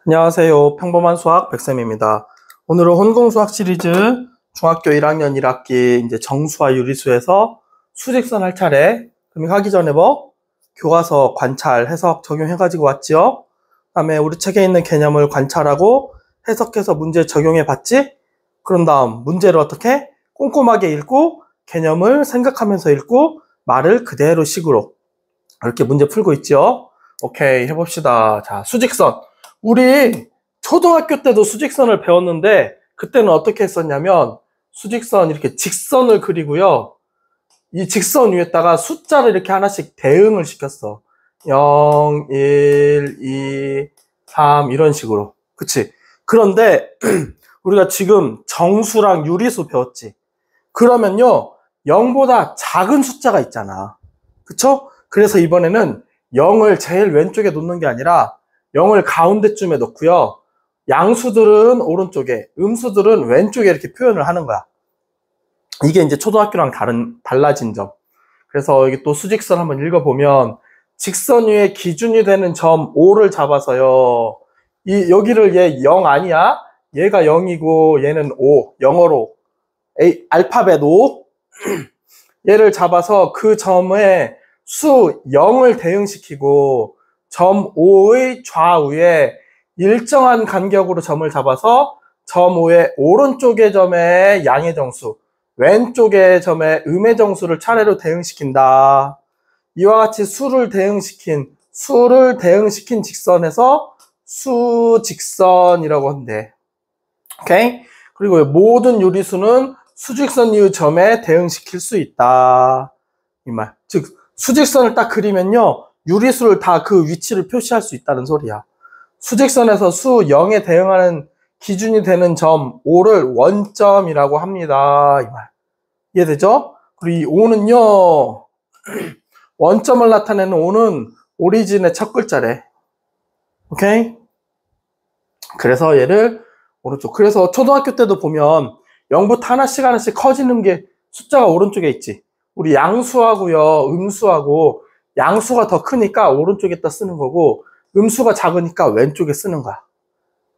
안녕하세요. 평범한 수학 백쌤입니다. 오늘은 혼공수학 시리즈 중학교 1학년 1학기 이제 정수와 유리수에서 수직선 할 차례. 그럼 하기 전에 교과서 관찰, 해석, 적용해가지고 왔지요. 그다음에 우리 책에 있는 개념을 관찰하고 해석해서 문제 적용해 봤지? 그런 다음 문제를 어떻게 꼼꼼하게 읽고 개념을 생각하면서 읽고 말을 그대로 식으로 이렇게 문제 풀고 있죠. 오케이, 해봅시다. 자, 수직선. 우리 초등학교 때도 수직선을 배웠는데 그때는 어떻게 했었냐면 수직선 이렇게 직선을 그리고요. 이 직선 위에다가 숫자를 이렇게 하나씩 대응을 시켰어. 0, 1, 2, 3 이런 식으로. 그치? 그런데 우리가 지금 정수랑 유리수 배웠지? 그러면요 0보다 작은 숫자가 있잖아. 그쵸? 그래서 이번에는 0을 제일 왼쪽에 놓는 게 아니라 0을 가운데쯤에 놓고요. 양수들은 오른쪽에, 음수들은 왼쪽에 이렇게 표현을 하는 거야. 이게 이제 초등학교랑 달라진 점. 그래서 여기 또 수직선 한번 읽어보면 직선 위에 기준이 되는 점 O를 잡아서요. 여기를 얘 0 아니야? 얘가 0이고 얘는 5, 영어로 알파벳 O. 얘를 잡아서 그 점에 수 0을 대응시키고 점 5의 좌우에 일정한 간격으로 점을 잡아서 점 5의 오른쪽의 점에 양의 정수, 왼쪽의 점에 음의 정수를 차례로 대응시킨다. 이와 같이 수를 대응시킨 직선에서 수직선이라고 한대. 오케이? 그리고 모든 유리수는 수직선 이의 점에 대응시킬 수 있다. 이 말. 즉, 수직선을 딱 그리면요. 유리수를 다 그 위치를 표시할 수 있다는 소리야. 수직선에서 수 0에 대응하는 기준이 되는 점 5를 원점이라고 합니다. 이 말. 이해되죠? 그리고 이 5는요. 원점을 나타내는 5는 오리진의 첫 글자래. 오케이? 그래서 얘를 오른쪽. 그래서 초등학교 때도 보면 0부터 하나씩 커지는 게 숫자가 오른쪽에 있지. 우리 양수하고요, 음수하고 양수가 더 크니까 오른쪽에다 쓰는 거고 음수가 작으니까 왼쪽에 쓰는 거야.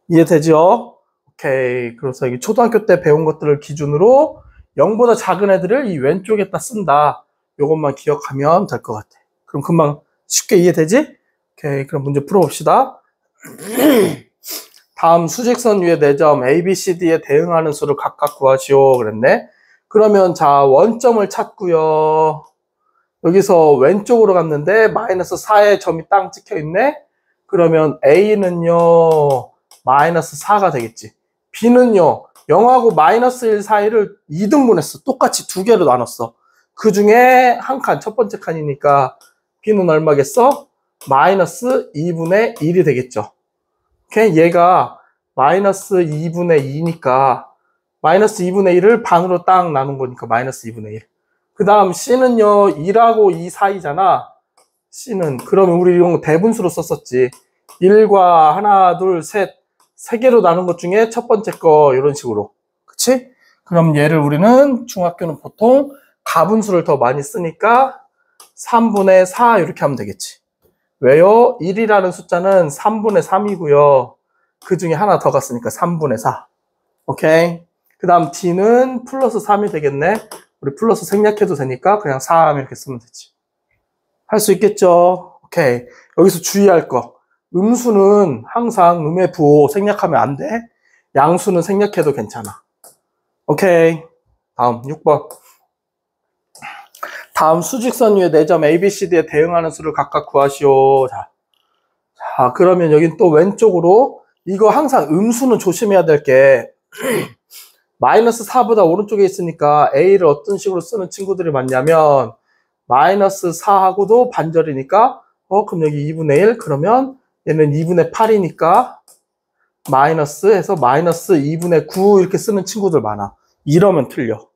이해되죠? 오케이. 그래서 여기 초등학교 때 배운 것들을 기준으로 0보다 작은 애들을 이 왼쪽에다 쓴다. 요것만 기억하면 될 것 같아. 그럼 금방 쉽게 이해되지? 오케이. 그럼 문제 풀어봅시다. 다음 수직선 위에 4점 A, B, C, D에 대응하는 수를 각각 구하시오 그랬네. 그러면 자 원점을 찾고요. 여기서 왼쪽으로 갔는데 마이너스 4의 점이 땅 찍혀 있네. 그러면 A는요 마이너스 4가 되겠지. B는요 0하고 마이너스 1 사이를 2등분했어. 똑같이 두 개로 나눴어. 그 중에 한 칸, 첫 번째 칸이니까 B는 얼마겠어? 마이너스 2분의 1이 되겠죠. 오케이? 얘가 마이너스 2분의 2니까 마이너스 2분의 1을 반으로 딱 나눈 거니까 마이너스 2분의 1. 그 다음 C는요 1하고 2 사이잖아. C는 그러면 우리 이런 거 대분수로 썼었지. 1과 하나, 둘, 셋, 세 개로 나눈 것 중에 첫 번째 거 이런 식으로. 그치? 그럼 얘를 우리는 중학교는 보통 가분수를 더 많이 쓰니까 3분의 4 이렇게 하면 되겠지. 왜요? 1이라는 숫자는 3분의 3이고요. 그 중에 하나 더 갔으니까 3분의 4. 오케이? 그 다음 D는 플러스 3이 되겠네. 우리 플러스 생략해도 되니까 그냥 3 이렇게 쓰면 되지. 할 수 있겠죠? 오케이. 여기서 주의할 거. 음수는 항상 음의 부호 생략하면 안 돼. 양수는 생략해도 괜찮아. 오케이. 다음 6번. 다음 수직선 위에 4점 A, B, C, D에 대응하는 수를 각각 구하시오. 자, 그러면 여긴 또 왼쪽으로 이거 항상 음수는 조심해야 될 게 마이너스 4보다 오른쪽에 있으니까 A를 어떤 식으로 쓰는 친구들이 많냐면 마이너스 4하고도 반절이니까 그럼 여기 2분의 1 그러면 얘는 2분의 8이니까 마이너스 해서 마이너스 2분의 9 이렇게 쓰는 친구들 많아. 이러면 틀려.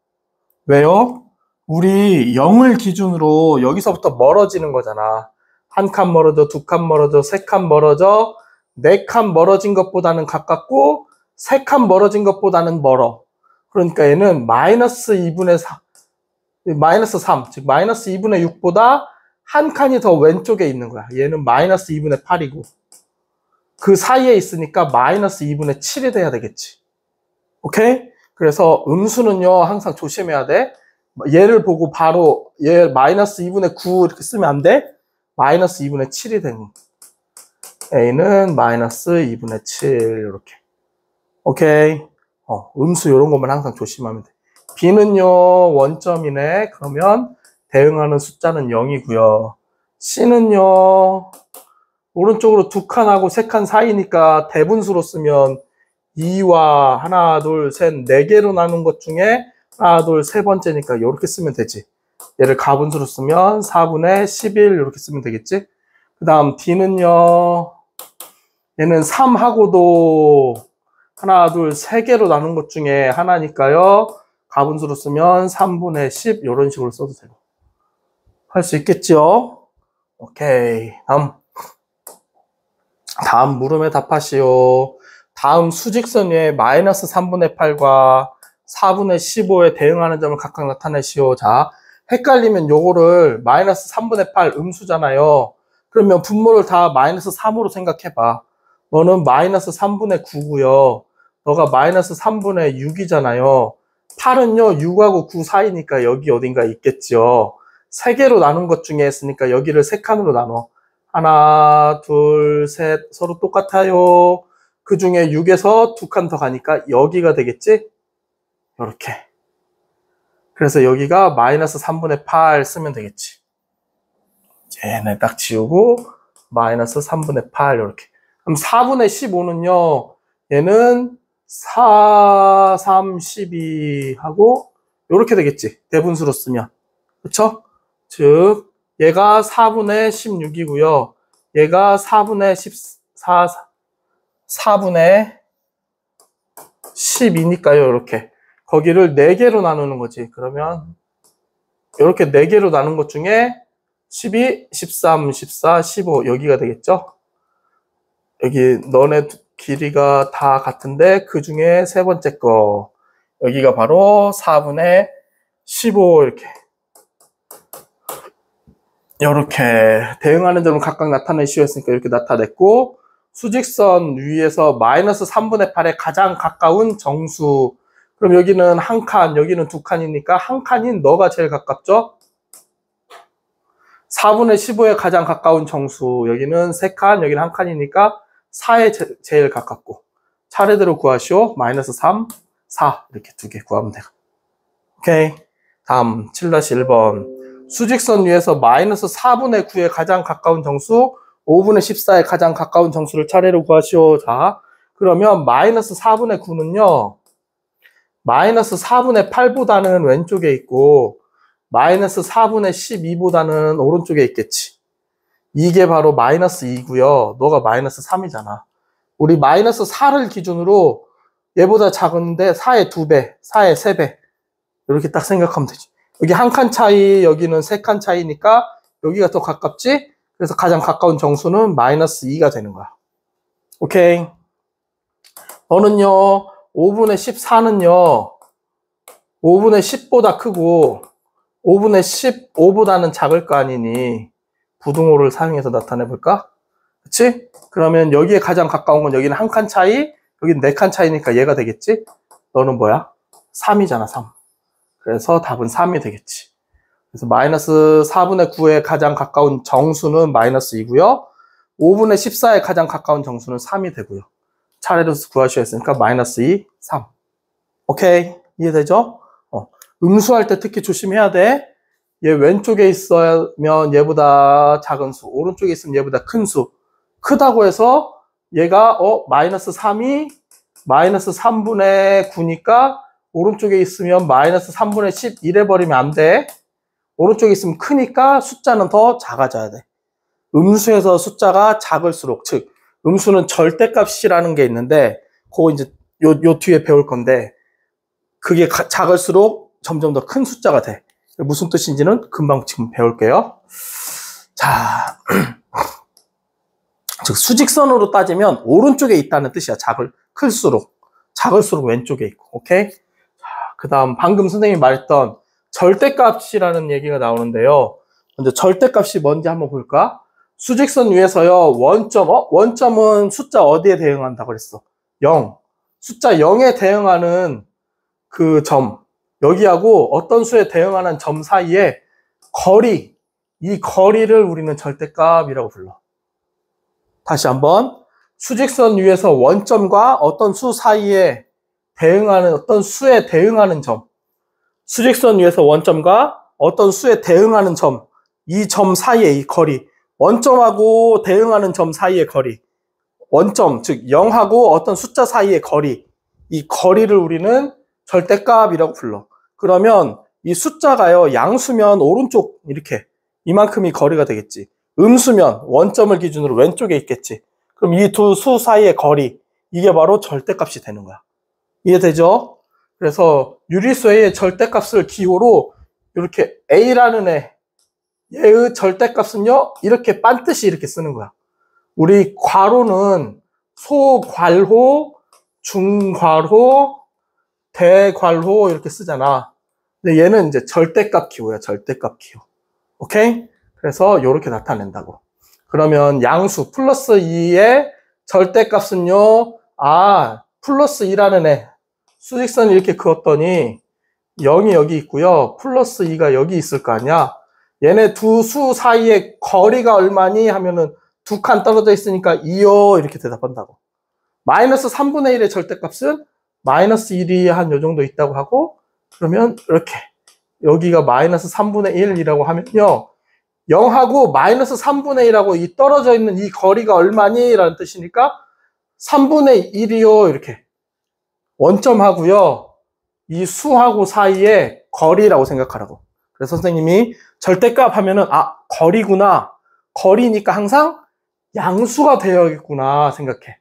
왜요? 우리 0을 기준으로 여기서부터 멀어지는 거잖아. 한 칸 멀어져, 두 칸 멀어져, 세 칸 멀어져, 네 칸 멀어진 것보다는 가깝고 세 칸 멀어진 것보다는 멀어. 그러니까 얘는 마이너스 2분의 4, 마이너스 3, 즉 마이너스 2분의 6보다 한 칸이 더 왼쪽에 있는 거야. 얘는 마이너스 2분의 8이고. 그 사이에 있으니까 마이너스 2분의 7이 돼야 되겠지. 오케이? 그래서 음수는요, 항상 조심해야 돼. 얘를 보고 바로 얘 마이너스 2분의 9 이렇게 쓰면 안 돼. 마이너스 2분의 7이 되는 거야. A는 마이너스 2분의 7 이렇게. 오케이? 음수 이런 것만 항상 조심하면 돼. B는요, 원점이네. 그러면 대응하는 숫자는 0이고요. C는요, 오른쪽으로 2칸하고 3칸 사이니까 대분수로 쓰면 2와 하나, 둘, 셋, 4개로 나눈 것 중에 하나, 둘, 세 번째니까 이렇게 쓰면 되지. 얘를 가분수로 쓰면 4분의 11 이렇게 쓰면 되겠지. 그 다음 D는요, 얘는 3하고도 하나, 둘, 3개로 나눈 것 중에 하나니까요. 가분수로 쓰면 3분의 10 이런 식으로 써도 되고. 할 수 있겠죠? 오케이. 다음 물음에 답하시오. 다음 수직선 위에 마이너스 3분의 8과 4분의 15에 대응하는 점을 각각 나타내시오. 자, 헷갈리면 요거를 마이너스 3분의 8 음수잖아요. 그러면 분모를 다 마이너스 3으로 생각해봐. 너는 마이너스 3분의 9고요. 너가 마이너스 3분의 6이잖아요. 8은요, 6하고 9 사이니까 여기 어딘가 있겠죠. 3개로 나눈 것 중에 했으니까 여기를 3칸으로 나눠. 하나, 둘, 셋, 서로 똑같아요. 그 중에 6에서 2칸 더 가니까 여기가 되겠지? 이렇게. 그래서 여기가 마이너스 3분의 8 쓰면 되겠지. 얘네 딱 지우고 마이너스 3분의 8 이렇게. 그럼 4분의 15는요. 얘는 4, 3, 12 하고 이렇게 되겠지. 대분수로 쓰면. 그쵸? 즉 얘가 4분의 16이고요. 얘가 4분의 14, 4분의 12니까요. 이렇게. 거기를 4개로 나누는 거지. 그러면 이렇게 4개로 나눈 것 중에 12, 13, 14, 15 여기가 되겠죠? 여기 너네 길이가 다 같은데 그 중에 세 번째 거 여기가 바로 4분의 15 이렇게 대응하는 점을 각각 나타내시오 했으니까 이렇게 나타냈고 수직선 위에서 마이너스 3분의 8에 가장 가까운 정수. 그럼 여기는 한 칸, 여기는 2칸이니까 한 칸인 너가 제일 가깝죠? 4분의 15에 가장 가까운 정수. 여기는 3칸, 여기는 한 칸이니까 4에 제일 가깝고. 차례대로 구하시오. 마이너스 3, 4. 이렇게 2개 구하면 돼요. 오케이. 다음 7-1번. 수직선 위에서 마이너스 4분의 9에 가장 가까운 정수, 5분의 14에 가장 가까운 정수를 차례로 구하시오. 자, 그러면 마이너스 4분의 9는요. 마이너스 4분의 8보다는 왼쪽에 있고 마이너스 4분의 12보다는 오른쪽에 있겠지. 이게 바로 마이너스 2고요. 너가 마이너스 3이잖아. 우리 마이너스 4를 기준으로 얘보다 작은데 4의 2배, 4의 3배 이렇게 딱 생각하면 되지. 여기 한 칸 차이, 여기는 3칸 차이니까 여기가 더 가깝지? 그래서 가장 가까운 정수는 마이너스 2가 되는 거야. 오케이. 너는요, 5분의 14는요, 5분의 10보다 크고 5분의 15보다는 작을 거 아니니 부등호를 사용해서 나타내 볼까? 그치? 그러면 여기에 가장 가까운 건 여기는 한 칸 차이, 여기는 4칸 차이니까 얘가 되겠지? 너는 뭐야? 3이잖아, 3. 그래서 답은 3이 되겠지. 그래서 마이너스 4분의 9에 가장 가까운 정수는 마이너스 2고요. 5분의 14에 가장 가까운 정수는 3이 되고요. 차례로 구하셔야 했으니까 마이너스 2, 3. 오케이. 이해되죠? 음수할 때 특히 조심해야 돼. 얘 왼쪽에 있으면 얘보다 작은 수, 오른쪽에 있으면 얘보다 큰 수. 크다고 해서 얘가 마이너스 3이 마이너스 3분의 9니까 오른쪽에 있으면 마이너스 3분의 10 이래버리면 안 돼. 오른쪽에 있으면 크니까 숫자는 더 작아져야 돼. 음수에서 숫자가 작을수록, 즉 음수는 절대값이라는 게 있는데 그거 이제 요 뒤에 배울 건데 그게 작을수록 점점 더 큰 숫자가 돼. 무슨 뜻인지는 금방 지금 배울게요. 자, 즉 수직선으로 따지면 오른쪽에 있다는 뜻이야. 작을수록 왼쪽에 있고. 오케이? 자, 그다음 방금 선생님이 말했던 절대값이라는 얘기가 나오는데요. 먼저 절대값이 뭔지 한번 볼까? 수직선 위에서요, 원점은 숫자 어디에 대응한다고 그랬어? 0. 숫자 0에 대응하는 그 점, 여기하고 어떤 수에 대응하는 점 사이에 거리, 이 거리를 우리는 절대값이라고 불러. 다시 한번, 수직선 위에서 원점과 어떤 수 사이에 대응하는, 어떤 수에 대응하는 점, 수직선 위에서 원점과 어떤 수에 대응하는 점, 이 점 사이의 이 거리, 원점하고 대응하는 점 사이의 거리, 원점, 즉 0하고 어떤 숫자 사이의 거리, 이 거리를 우리는 절대값이라고 불러. 그러면 이 숫자가요, 양수면 오른쪽 이렇게 이만큼이 거리가 되겠지. 음수면 원점을 기준으로 왼쪽에 있겠지. 그럼 이 두 수 사이의 거리, 이게 바로 절대값이 되는 거야. 이해되죠? 그래서 유리수의 절대값을 기호로 이렇게 A라는 얘의 절대값은요, 이렇게 반드시 이렇게 쓰는 거야. 우리 괄호는 소괄호, 중괄호, 대괄호 이렇게 쓰잖아. 근데 얘는 이제 절대값 기호야, 절대값 기호. 오케이? 그래서 이렇게 나타낸다고. 그러면 양수 플러스 2의 절대값은요, 플러스 2라는 수직선 이렇게 그었더니 0이 여기 있고요. 플러스 2가 여기 있을 거 아니야. 얘네 두 수 사이의 거리가 얼마니? 하면은 두 칸 떨어져 있으니까 2요. 이렇게 대답한다고. 마이너스 3분의 1의 절대값은 마이너스 1이 한 요 정도 있다고 하고, 그러면 이렇게 여기가 마이너스 3분의 1이라고 하면요, 0하고 마이너스 3분의 1하고 이 떨어져 있는 이 거리가 얼마니? 라는 뜻이니까 3분의 1이요. 이렇게 원점하고요, 이 수하고 사이의 거리라고 생각하라고. 그래서 선생님이 절대값 하면은 거리구나, 거리니까 항상 양수가 되어야겠구나 생각해.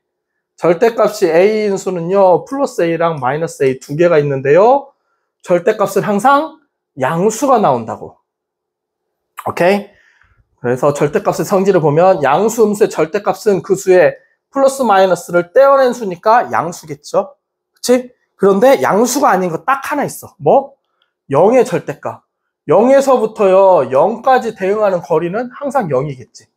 절대값이 A인 수는요, 플러스 A랑 마이너스 A 두 개가 있는데요, 절대값은 항상 양수가 나온다고. 오케이? 그래서 절대값의 성질을 보면 양수, 음수의 절대값은 그 수의 플러스 마이너스를 떼어낸 수니까 양수겠죠? 그치? 그런데 양수가 아닌 거 딱 하나 있어. 뭐? 0의 절대값. 0에서부터요, 0까지 대응하는 거리는 항상 0이겠지.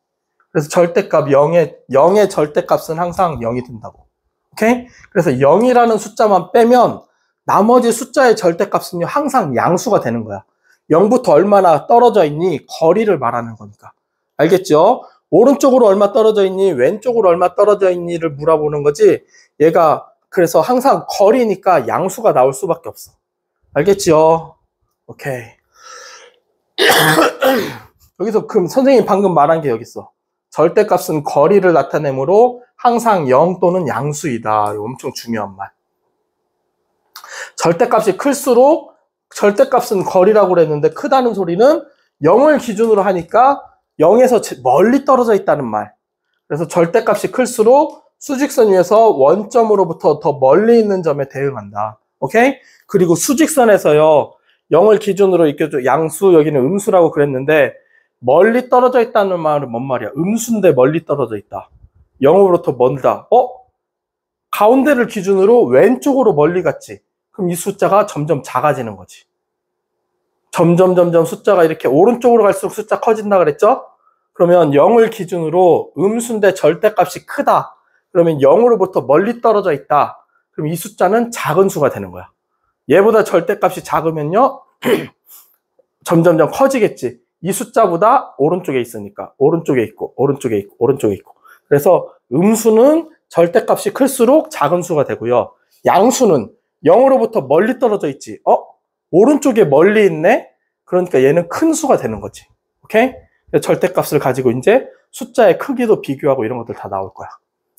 그래서 절대값 0의 절대값은 항상 0이 된다고. 오케이? 그래서 0이라는 숫자만 빼면 나머지 숫자의 절대값은요, 항상 양수가 되는 거야. 0부터 얼마나 떨어져 있니? 거리를 말하는 거니까. 알겠죠? 오른쪽으로 얼마 떨어져 있니? 왼쪽으로 얼마 떨어져 있니를 물어보는 거지. 얘가 그래서 항상 거리니까 양수가 나올 수밖에 없어. 알겠죠? 오케이. 여기서 그럼 선생님이 방금 말한 게 여기 있어. 절대값은 거리를 나타내므로 항상 0 또는 양수이다. 이거 엄청 중요한 말. 절대값이 클수록 절대값은 거리라고 그랬는데 크다는 소리는 0을 기준으로 하니까 0에서 멀리 떨어져 있다는 말. 그래서 절대값이 클수록 수직선 위에서 원점으로부터 더 멀리 있는 점에 대응한다. 오케이? 그리고 수직선에서요, 0을 기준으로 이렇게 양수, 여기는 음수라고 그랬는데 멀리 떨어져 있다는 말은 뭔 말이야? 음수인데 멀리 떨어져 있다. 0으로부터 멀다. 가운데를 기준으로 왼쪽으로 멀리 갔지. 그럼 이 숫자가 점점 작아지는 거지. 점점 숫자가 이렇게 오른쪽으로 갈수록 숫자 커진다 그랬죠? 그러면 0을 기준으로 음수인데 절대값이 크다. 그러면 0으로부터 멀리 떨어져 있다. 그럼 이 숫자는 작은 수가 되는 거야. 얘보다 절대값이 작으면요, 점점 커지겠지. 이 숫자보다 오른쪽에 있으니까 오른쪽에 있고 오른쪽에 있고 오른쪽에 있고. 그래서 음수는 절대값이 클수록 작은 수가 되고요, 양수는 0으로부터 멀리 떨어져 있지. 오른쪽에 멀리 있네? 그러니까 얘는 큰 수가 되는 거지. 오케이? 절대값을 가지고 이제 숫자의 크기도 비교하고 이런 것들 다 나올 거야.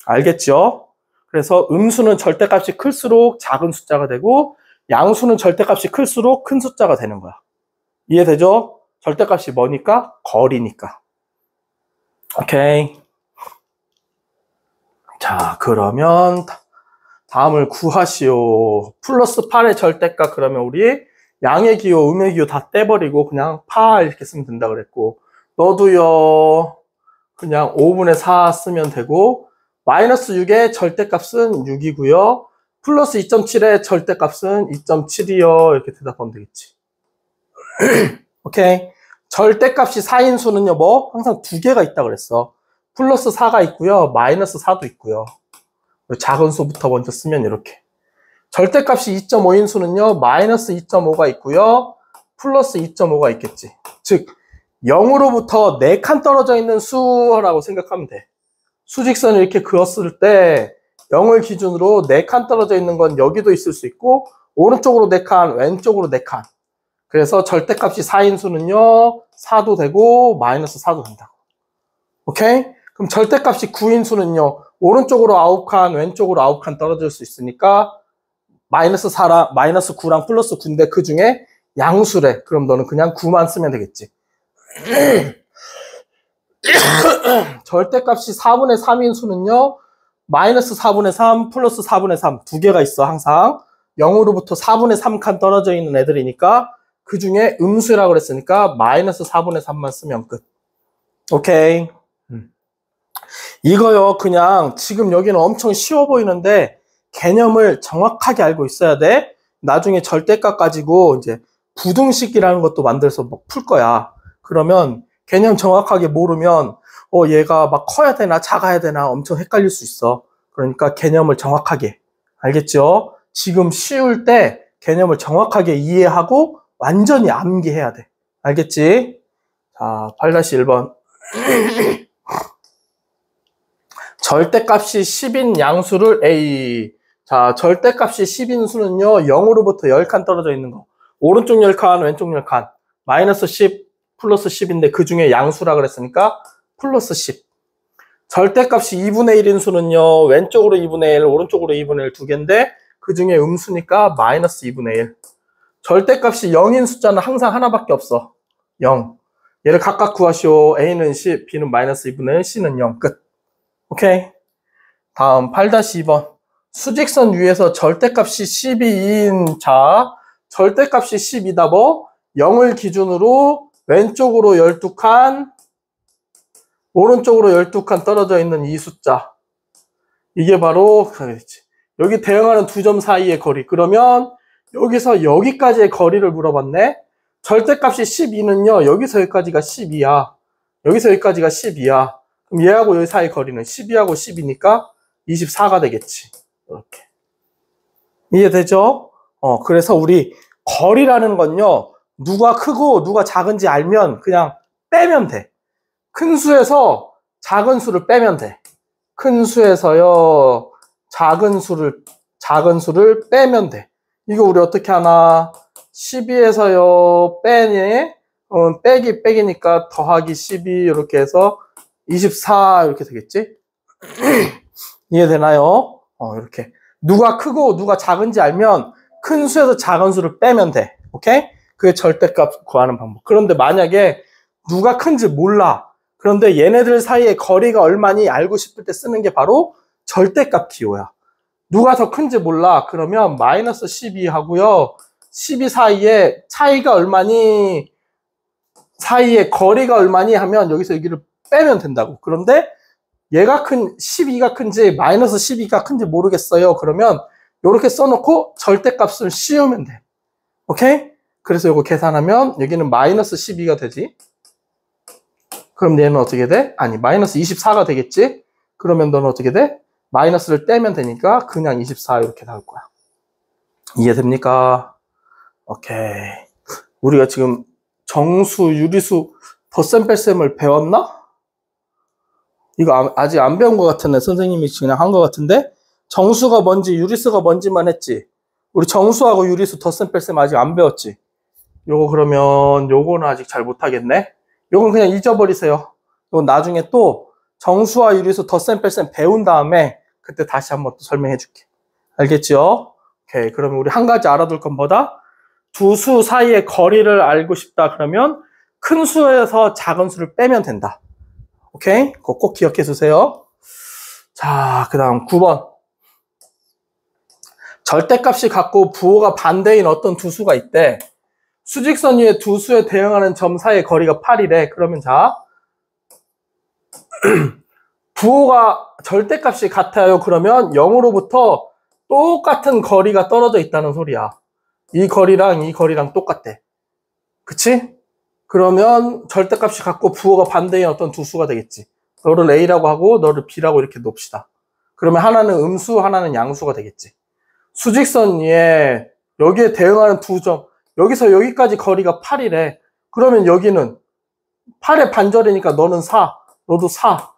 알겠죠? 그래서 음수는 절대값이 클수록 작은 숫자가 되고 양수는 절대값이 클수록 큰 숫자가 되는 거야. 이해되죠? 절대값이 뭐니까? 거리니까. 오케이. 자, 그러면 다음을 구하시오. 플러스 8의 절대값. 그러면 우리 양의 기호, 음의 기호 다 떼버리고 그냥 8 이렇게 쓰면 된다 그랬고, 너도요 그냥 5분의 4 쓰면 되고, 마이너스 6의 절대값은 6이고요 플러스 2.7의 절대값은 2.7이요 이렇게 대답하면 되겠지. 오케이. 절대값이 4인 수는요, 뭐? 항상 두 개가 있다 그랬어. 플러스 4가 있고요, 마이너스 4도 있고요. 작은 수부터 먼저 쓰면 이렇게. 절대값이 2.5인 수는요, 마이너스 2.5가 있고요, 플러스 2.5가 있겠지. 즉, 0으로부터 4칸 떨어져 있는 수라고 생각하면 돼. 수직선을 이렇게 그었을 때 0을 기준으로 4칸 떨어져 있는 건 여기도 있을 수 있고 오른쪽으로 4칸, 왼쪽으로 4칸. 그래서 절대값이 4인 수는요, 4도 되고 마이너스 4도 된다고. 오케이? 그럼 절대값이 9인 수는요, 오른쪽으로 9칸, 왼쪽으로 9칸 떨어질 수 있으니까 마이너스 4랑 마이너스 9랑 플러스 9인데 그 중에 양수래. 그럼 너는 그냥 9만 쓰면 되겠지. 절대값이 4분의 3인 수는요, 마이너스 4분의 3 플러스 4분의 3 두 개가 있어. 항상 0으로부터 4분의 3칸 떨어져 있는 애들이니까 그 중에 음수라고 그랬으니까 마이너스 4분의 3만 쓰면 끝. 오케이. 이거요, 그냥 지금 여기는 엄청 쉬워 보이는데 개념을 정확하게 알고 있어야 돼. 나중에 절대값 가지고 이제 부등식이라는 것도 만들어서 막 풀 거야. 그러면 개념 정확하게 모르면 얘가 막 커야 되나 작아야 되나 엄청 헷갈릴 수 있어. 그러니까 개념을 정확하게. 알겠죠? 지금 쉬울 때 개념을 정확하게 이해하고 완전히 암기해야 돼. 알겠지? 자, 8-1번. 절대값이 10인 양수를 A. 자, 절대값이 10인 수는요, 0으로부터 10칸 떨어져 있는 거. 오른쪽 10칸, 왼쪽 10칸. 마이너스 10, 플러스 10인데 그 중에 양수라 그랬으니까 플러스 10. 절대값이 2분의 1인 수는요, 왼쪽으로 2분의 1, 오른쪽으로 2분의 1 두 개인데 그 중에 음수니까 마이너스 2분의 1. 절대값이 0인 숫자는 항상 하나밖에 없어. 0. 얘를 각각 구하시오. A는 10, B는 마이너스 2분의 1, C는 0. 끝. 오케이. 다음 8-2번. 수직선 위에서 절대값이 12인 자, 절대값이 10이다 뭐? 0을 기준으로 왼쪽으로 12칸, 오른쪽으로 12칸 떨어져 있는 이 숫자. 이게 바로 여기 대응하는 두 점 사이의 거리. 그러면 여기서 여기까지의 거리를 물어봤네. 절대값이 12는요. 여기서 여기까지가 12야. 여기서 여기까지가 12야. 그럼 얘하고 여기 사이 거리는 12하고 10이니까 24가 되겠지. 이렇게. 이해되죠? 그래서 우리 거리라는 건요. 누가 크고 누가 작은지 알면 그냥 빼면 돼. 큰 수에서 작은 수를 빼면 돼. 큰 수에서요. 작은 수를 빼면 돼. 이거 우리 어떻게 하나? 12에서요. 빼니? 빼기니까 더하기 12 이렇게 해서 24 이렇게 되겠지? 이해되나요? 이렇게. 누가 크고 누가 작은지 알면 큰 수에서 작은 수를 빼면 돼. 오케이? 그게 절대값 구하는 방법. 그런데 만약에 누가 큰지 몰라. 그런데 얘네들 사이의 거리가 얼마니 알고 싶을 때 쓰는 게 바로 절대값 기호야. 누가 더 큰지 몰라. 그러면 마이너스 12 하고요. 12 사이에 차이가 얼마니, 사이의 거리가 얼마니 하면 여기서 여기를 빼면 된다고. 그런데 얘가 12가 큰지 마이너스 12가 큰지 모르겠어요. 그러면 이렇게 써놓고 절대값을 씌우면 돼. 오케이? 그래서 이거 계산하면 여기는 마이너스 12가 되지. 그럼 얘는 어떻게 돼? 아니, 마이너스 24가 되겠지? 그러면 너는 어떻게 돼? 마이너스를 떼면 되니까 그냥 24 이렇게 나올 거야. 이해됩니까? 오케이. 우리가 지금 정수, 유리수, 덧셈 뺄셈을 배웠나? 이거 아직 안 배운 것 같은데 선생님이 그냥 한 것 같은데 정수가 뭔지 유리수가 뭔지만 했지. 우리 정수하고 유리수 덧셈 뺄셈 아직 안 배웠지. 요거 그러면 요거는 아직 잘 못하겠네. 요건 그냥 잊어버리세요. 요건 나중에 또 정수와 유리수 덧셈 뺄셈 배운 다음에 그때 다시 한번 또 설명해 줄게. 알겠죠? 오케이. 그러면 우리 한 가지 알아둘 건 뭐다? 두 수 사이의 거리를 알고 싶다 그러면 큰 수에서 작은 수를 빼면 된다. 오케이? 그거 꼭 기억해 주세요. 자, 그 다음 9번. 절대값이 같고 부호가 반대인 어떤 두 수가 있대. 수직선 위에 두 수에 대응하는 점 사이의 거리가 8이래. 그러면 자, 부호가 절대값이 같아요. 그러면 0으로부터 똑같은 거리가 떨어져 있다는 소리야. 이 거리랑 이 거리랑 똑같대. 그치? 그러면 절대값이 같고 부호가 반대인 어떤 두 수가 되겠지. 너를 A라고 하고 너를 B라고 이렇게 놓읍시다. 그러면 하나는 음수, 하나는 양수가 되겠지. 수직선 위에 여기에 대응하는 두 점, 여기서 여기까지 거리가 8이래. 그러면 여기는 8의 반절이니까 너는 4, 너도 4.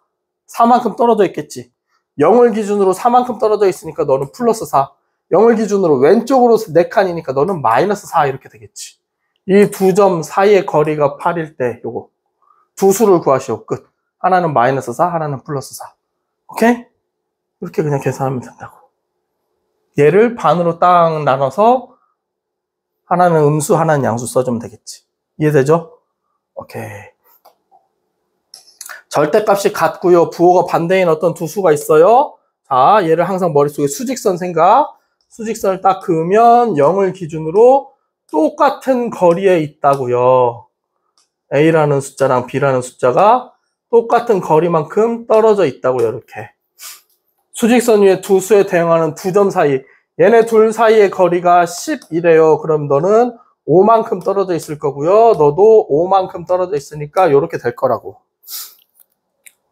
4만큼 떨어져 있겠지. 0을 기준으로 4만큼 떨어져 있으니까 너는 플러스 4. 0을 기준으로 왼쪽으로 4칸이니까 너는 마이너스 4 이렇게 되겠지. 이 두 점 사이의 거리가 8일 때 요거 두 수를 구하시오. 끝. 하나는 마이너스 4, 하나는 플러스 4. 오케이? 이렇게 그냥 계산하면 된다고. 얘를 반으로 딱 나눠서 하나는 음수, 하나는 양수 써주면 되겠지. 이해되죠? 오케이. 절대값이 같고요. 부호가 반대인 어떤 두 수가 있어요. 자, 얘를 항상 머릿속에 수직선 생각. 수직선을 딱 그으면 0을 기준으로 똑같은 거리에 있다고요. A라는 숫자랑 B라는 숫자가 똑같은 거리만큼 떨어져 있다고요. 이렇게. 수직선 위에 두 수에 대응하는 두 점 사이. 얘네 둘 사이의 거리가 10이래요. 그럼 너는 5만큼 떨어져 있을 거고요. 너도 5만큼 떨어져 있으니까 이렇게 될 거라고.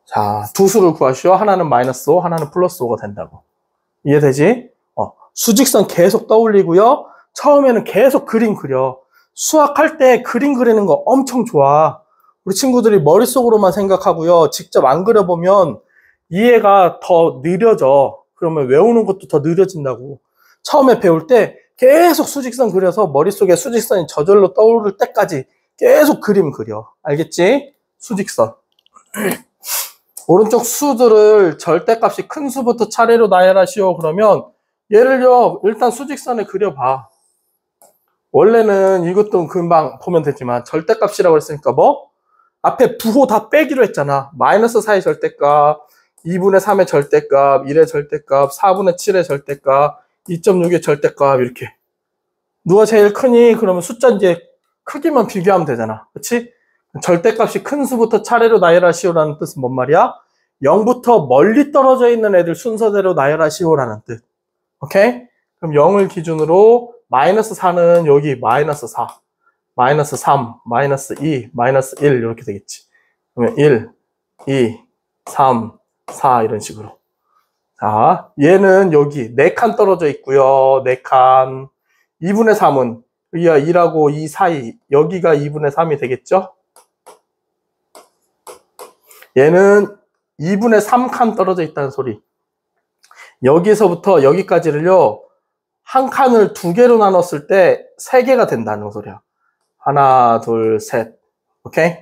자, 두 수를 구하시오. 하나는 마이너스 5, 하나는 플러스 5가 된다고. 이해되지? 수직선 계속 떠올리고요. 처음에는 계속 그림 그려. 수학할 때 그림 그리는 거 엄청 좋아. 우리 친구들이 머릿속으로만 생각하고요. 직접 안 그려보면 이해가 더 느려져. 그러면 외우는 것도 더 느려진다고. 처음에 배울 때 계속 수직선 그려서 머릿속에 수직선이 저절로 떠오를 때까지 계속 그림 그려. 알겠지? 수직선. 오른쪽 수들을 절대값이 큰 수부터 차례로 나열하시오. 그러면 예를요, 일단 수직선을 그려봐. 원래는 이것도 금방 보면 되지만 절대값이라고 했으니까 뭐? 앞에 부호 다 빼기로 했잖아. 마이너스 4의 절대값, 2분의 3의 절대값, 1의 절대값, 4분의 7의 절대값, 2.6의 절대값 이렇게. 누가 제일 크니? 그러면 숫자 이제 크기만 비교하면 되잖아. 그치? 절대값이 큰 수부터 차례로 나열하시오라는 뜻은 뭔 말이야? 0부터 멀리 떨어져 있는 애들 순서대로 나열하시오라는 뜻. 오케이? 그럼 0을 기준으로 마이너스 4는 여기 마이너스 4, 마이너스 3, 마이너스 2, 마이너스 1 이렇게 되겠지. 그러면 1, 2, 3, 4 이런 식으로. 자, 얘는 여기 4칸 떨어져 있고요. 4칸. 2분의 3은 여기가 2하고 2 사이, 여기가 2분의 3이 되겠죠? 얘는 2분의 3칸 떨어져 있다는 소리. 여기서부터 여기까지를요, 한 칸을 2개로 나눴을 때 3개가 된다는 소리야. 하나, 둘, 셋. 오케이?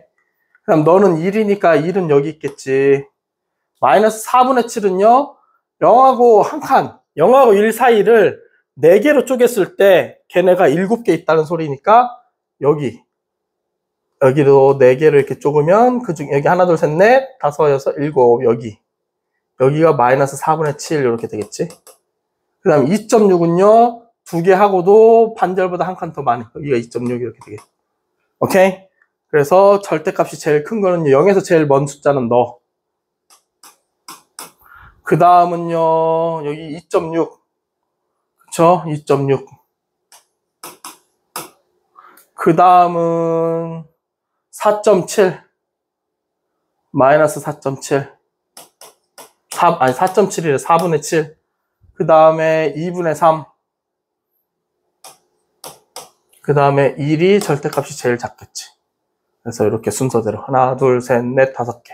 그럼 너는 1이니까 1은 여기 있겠지. 마이너스 4분의 7은요, 0하고 한 칸, 0하고 1 사이를 4개로 쪼갰을 때 걔네가 7개 있다는 소리니까 여기도 4개를 이렇게 쪼으면 그중 여기 하나, 둘, 셋, 넷, 다섯, 여섯, 일곱, 여기가 마이너스 4분의 7 이렇게 되겠지. 그 다음 2.6은요, 2개 하고도 반절보다 한 칸 더 많이. 여기가 2.6 이렇게 되겠지. 오케이? 그래서 절대값이 제일 큰 거는 0에서 제일 먼 숫자는 너. 그 다음은요, 여기 2.6. 그쵸? 2.6. 그 다음은 4.7. 마이너스 4.7. 4.7이래. 4분의 7. 그 다음에 2분의 3. 그 다음에 1이 절대값이 제일 작겠지. 그래서 이렇게 순서대로. 하나, 둘, 셋, 넷, 5개.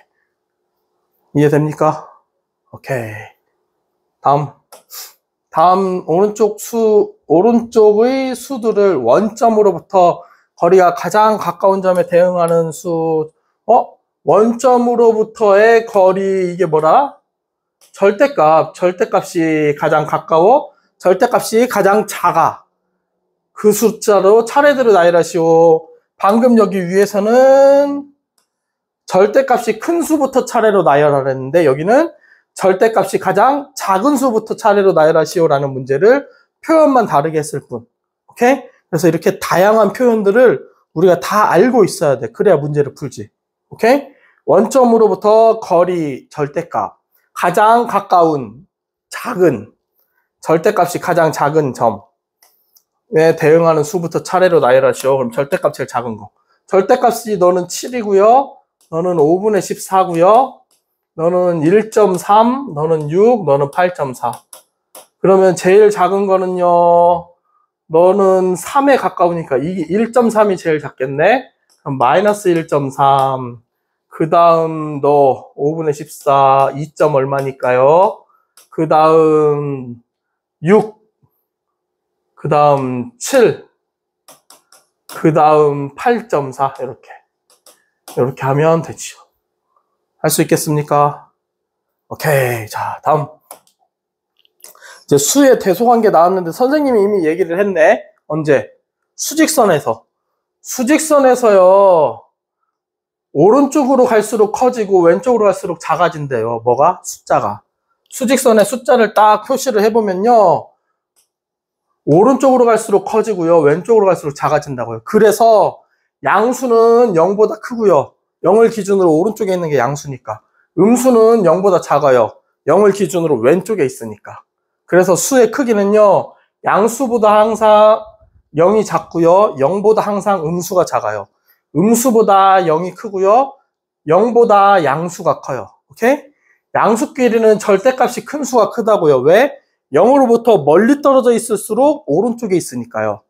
이해됩니까? 오케이. 다음 오른쪽의 수들을 원점으로부터 거리가 가장 가까운 점에 대응하는 수. 원점으로부터의 거리, 이게 뭐라? 절대값이 가장 가까워, 절대값이 가장 작아. 그 숫자로 차례대로 나열하시오. 방금 여기 위에서는 절대값이 큰 수부터 차례로 나열하랬는데 여기는 절대값이 가장 작은 수부터 차례로 나열하시오라는 문제를 표현만 다르게 했을 뿐. 오케이? 그래서 이렇게 다양한 표현들을 우리가 다 알고 있어야 돼. 그래야 문제를 풀지. 오케이? 원점으로부터 거리, 절대값. 가장 가까운, 작은, 절대값이 가장 작은 점에 대응하는 수부터 차례로 나열하시오. 그럼 절대값 제일 작은 거. 절대값이 너는 7이고요. 너는 5분의 14고요. 너는 1.3, 너는 6, 너는 8.4. 그러면 제일 작은 거는요. 너는 3에 가까우니까 이게 1.3이 제일 작겠네. 그럼 마이너스 1.3. 그 다음 너 5분의 14, 2점 얼마니까요. 그 다음 6, 그 다음 7, 그 다음 8.4 이렇게 하면 되지요. 할 수 있겠습니까? 오케이. 자, 다음. 이제 수의 대소관계 나왔는데 선생님이 이미 얘기를 했네. 언제? 수직선에서. 수직선에서요. 오른쪽으로 갈수록 커지고 왼쪽으로 갈수록 작아진대요. 뭐가? 숫자가. 수직선에 숫자를 딱 표시를 해보면요. 오른쪽으로 갈수록 커지고요. 왼쪽으로 갈수록 작아진다고요. 그래서 양수는 0보다 크고요. 0을 기준으로 오른쪽에 있는 게 양수니까. 음수는 0보다 작아요. 0을 기준으로 왼쪽에 있으니까. 그래서 수의 크기는요. 양수보다 항상 0이 작고요. 0보다 항상 음수가 작아요. 음수보다 0이 크고요. 0보다 양수가 커요. 오케이? 양수끼리는 절대값이 큰 수가 크다고요. 왜? 0으로부터 멀리 떨어져 있을수록 오른쪽에 있으니까요.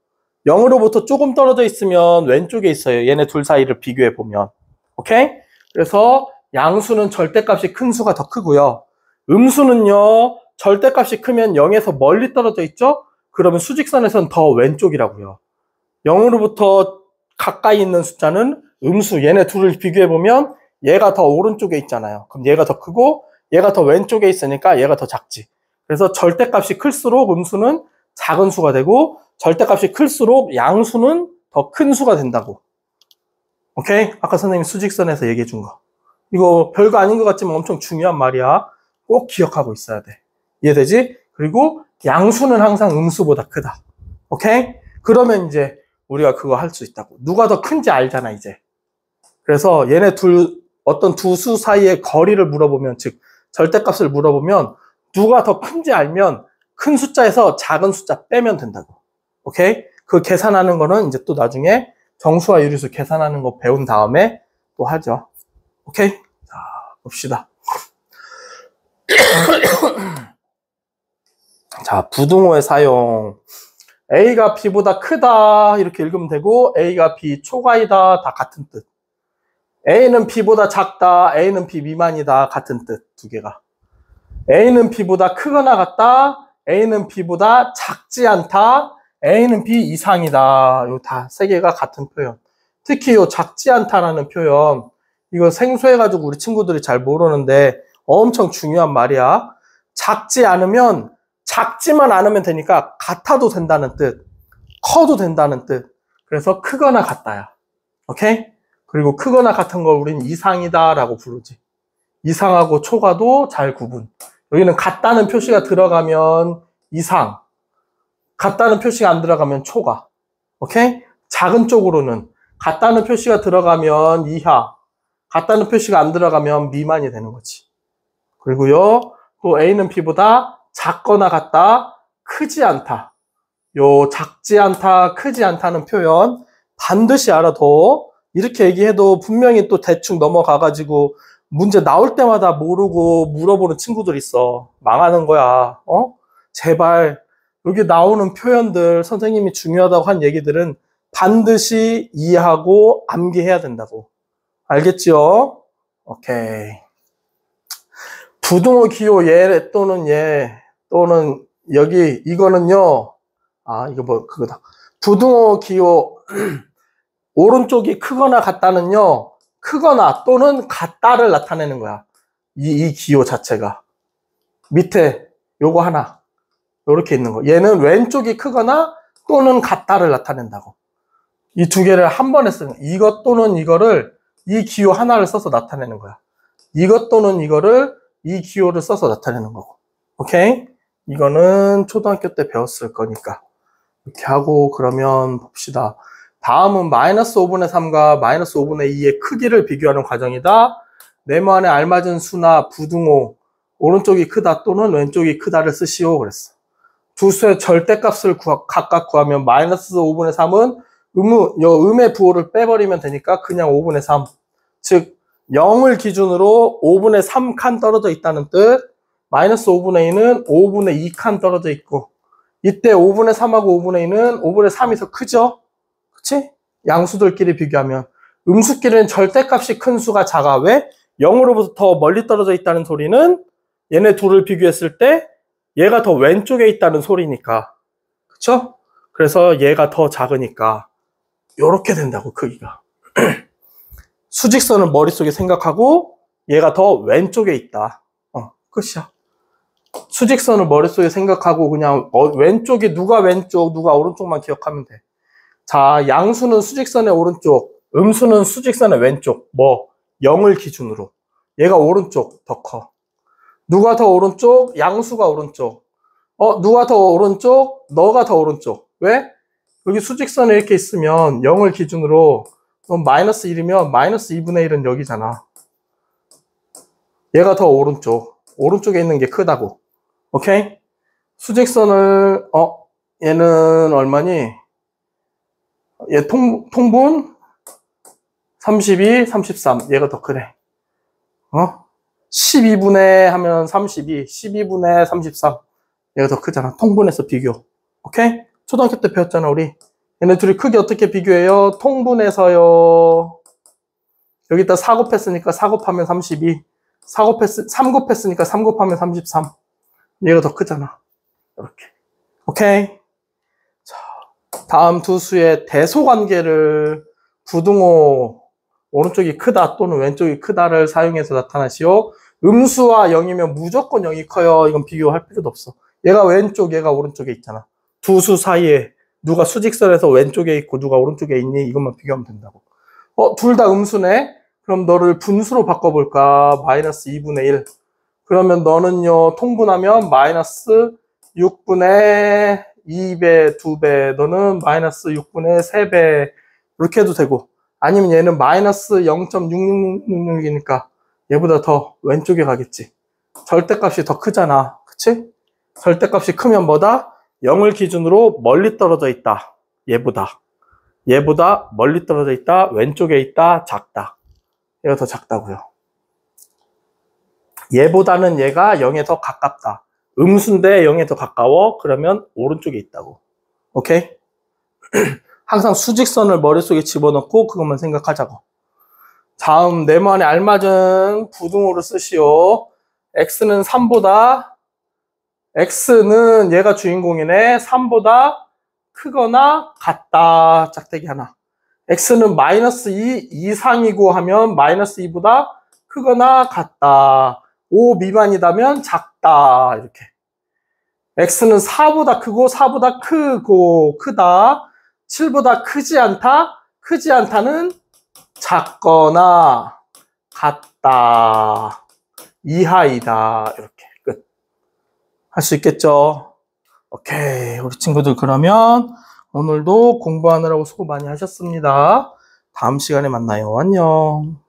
0으로부터 조금 떨어져 있으면 왼쪽에 있어요. 얘네 둘 사이를 비교해 보면. 오케이? 그래서 양수는 절대값이 큰 수가 더 크고요. 음수는요. 절대값이 크면 0에서 멀리 떨어져 있죠? 그러면 수직선에서는 더 왼쪽이라고요. 0으로부터 가까이 있는 숫자는 음수. 얘네 둘을 비교해 보면 얘가 더 오른쪽에 있잖아요. 그럼 얘가 더 크고 얘가 더 왼쪽에 있으니까 얘가 더 작지. 그래서 절대값이 클수록 음수는 작은 수가 되고 절대값이 클수록 양수는 더 큰 수가 된다고. 오케이? 아까 선생님 수직선에서 얘기해 준 거. 이거 별거 아닌 것 같지만 엄청 중요한 말이야. 꼭 기억하고 있어야 돼. 이해되지? 그리고 양수는 항상 음수보다 크다. 오케이? 그러면 이제 우리가 그거 할 수 있다고. 누가 더 큰지 알잖아, 이제. 그래서 얘네 어떤 두 수 사이의 거리를 물어보면, 즉 절대값을 물어보면 누가 더 큰지 알면 큰 숫자에서 작은 숫자 빼면 된다고. 오케이? 그 계산하는 거는 이제 또 나중에 정수와 유리수 계산하는 거 배운 다음에 또 하죠. 오케이? 자, 봅시다. 자, 부등호의 사용. A가 B보다 크다 이렇게 읽으면 되고 A가 B 초과이다 다 같은 뜻. A는 B보다 작다, A는 B 미만이다 같은 뜻 두 개가. A는 B보다 크거나 같다, A는 B보다 작지 않다, A는 B 이상이다. 요 다 세 개가 같은 표현. 특히 요 작지 않다라는 표현 이거 생소해가지고 우리 친구들이 잘 모르는데 엄청 중요한 말이야. 작지 않으면 작지만 않으면 되니까 같아도 된다는 뜻, 커도 된다는 뜻. 그래서 크거나 같다야. 오케이? 그리고 크거나 같은 걸 우리는 이상이다 라고 부르지. 이상하고 초과도 잘 구분. 여기는 같다는 표시가 들어가면 이상, 같다는 표시가 안 들어가면 초과. 오케이? 작은 쪽으로는 같다는 표시가 들어가면 이하, 같다는 표시가 안 들어가면 미만이 되는 거지. 그리고요, 또 A는 B보다 작거나 같다, 크지 않다. 요 작지 않다, 크지 않다는 표현 반드시 알아둬. 이렇게 얘기해도 분명히 또 대충 넘어가가지고 문제 나올 때마다 모르고 물어보는 친구들 있어. 망하는 거야. 제발 여기 나오는 표현들 선생님이 중요하다고 한 얘기들은 반드시 이해하고 암기해야 된다고. 알겠지요? 오케이. 부등호 기호 얘 또는 얘 또는 여기 이거는요. 이거 뭐 그거다. 부등호 기호 오른쪽이 크거나 같다는요. 크거나 또는 같다를 나타내는 거야. 이 기호 자체가. 밑에 요거 하나. 요렇게 있는 거. 얘는 왼쪽이 크거나 또는 같다를 나타낸다고. 이 두 개를 한 번에 쓰는 거야. 이것 또는 이거를 이 기호 하나를 써서 나타내는 거야. 이것 또는 이거를 이 기호를 써서 나타내는 거고. 오케이? 이거는 초등학교 때 배웠을 거니까. 이렇게 하고 그러면 봅시다. 다음은 마이너스 5분의 3과 마이너스 5분의 2의 크기를 비교하는 과정이다. 네모 안에 알맞은 수나 부등호 오른쪽이 크다 또는 왼쪽이 크다를 쓰시오 그랬어. 두 수의 절대값을 각각 구하면 마이너스 5분의 3은 음의 부호를 빼버리면 되니까 그냥 5분의 3. 즉 0을 기준으로 5분의 3칸 떨어져 있다는 뜻. 마이너스 5분의 2는 5분의 2칸 떨어져 있고, 이때 5분의 3하고 5분의 2는 5분의 3이 더 크죠? 그치? 양수들끼리 비교하면. 음수끼리는 절대값이 큰 수가 작아. 왜? 0으로부터 더 멀리 떨어져 있다는 소리는 얘네 둘을 비교했을 때 얘가 더 왼쪽에 있다는 소리니까. 그쵸? 그래서 얘가 더 작으니까 요렇게 된다고, 크기가. 수직선을 머릿속에 생각하고 얘가 더 왼쪽에 있다. 끝이야. 수직선을 머릿속에 생각하고 그냥 왼쪽이 누가 왼쪽, 누가 오른쪽만 기억하면 돼. 자, 양수는 수직선의 오른쪽, 음수는 수직선의 왼쪽. 0을 기준으로. 얘가 오른쪽 더 커. 누가 더 오른쪽? 양수가 오른쪽. 누가 더 오른쪽? 너가 더 오른쪽. 왜? 여기 수직선에 이렇게 있으면 0을 기준으로 마이너스 1이면 마이너스 2분의 1은 여기잖아. 얘가 더 오른쪽. 오른쪽에 있는 게 크다고. 오케이? 수직선을 얘는 얼마니? 얘 통분 32, 33. 얘가 더 크네. 12분의 하면 32, 12분의 33. 얘가 더 크잖아. 통분해서 비교. 오케이? 초등학교 때 배웠잖아, 우리. 얘네 둘이 크기 어떻게 비교해요? 통분해서요. 여기다 4 곱했으니까 4 곱하면 32. 3 곱했으니까 3 곱하면 33. 얘가 더 크잖아. 이렇게. 오케이? 자, 다음 두 수의 대소관계를 부등호 오른쪽이 크다 또는 왼쪽이 크다를 사용해서 나타나시오. 음수와 0이면 무조건 0이 커요. 이건 비교할 필요도 없어. 얘가 왼쪽, 얘가 오른쪽에 있잖아. 두 수 사이에 누가 수직선에서 왼쪽에 있고 누가 오른쪽에 있니? 이것만 비교하면 된다고. 둘 다 음수네? 그럼 너를 분수로 바꿔볼까? 마이너스 2분의 1. 그러면 너는요, 통분하면 마이너스 6분의 2배, 2배. 너는 마이너스 6분의 3배. 이렇게 해도 되고. 아니면 얘는 마이너스 0.6666이니까 얘보다 더 왼쪽에 가겠지. 절대값이 더 크잖아. 그치? 절대값이 크면 뭐다? 0을 기준으로 멀리 떨어져 있다. 얘보다 멀리 떨어져 있다. 왼쪽에 있다. 작다. 얘가 더 작다고요. 얘보다는 얘가 0에 더 가깝다. 음수인데 0에 더 가까워? 그러면 오른쪽에 있다고. 오케이? 항상 수직선을 머릿속에 집어넣고 그것만 생각하자고. 다음 네모안에 알맞은 부등호를 쓰시오. x는 3보다, x는 얘가 주인공이네. 3보다 크거나 같다. 짝대기 하나. x는 마이너스 2 이상이고 하면 마이너스 2보다 크거나 같다. 5 미만이다면 작다. 이렇게. x는 4보다 크고 4보다 크다. 7보다 크지 않다. 크지 않다는 작거나 같다. 이하이다. 이렇게 끝. 할 수 있겠죠? 오케이. 우리 친구들 그러면 오늘도 공부하느라고 수고 많이 하셨습니다. 다음 시간에 만나요. 안녕.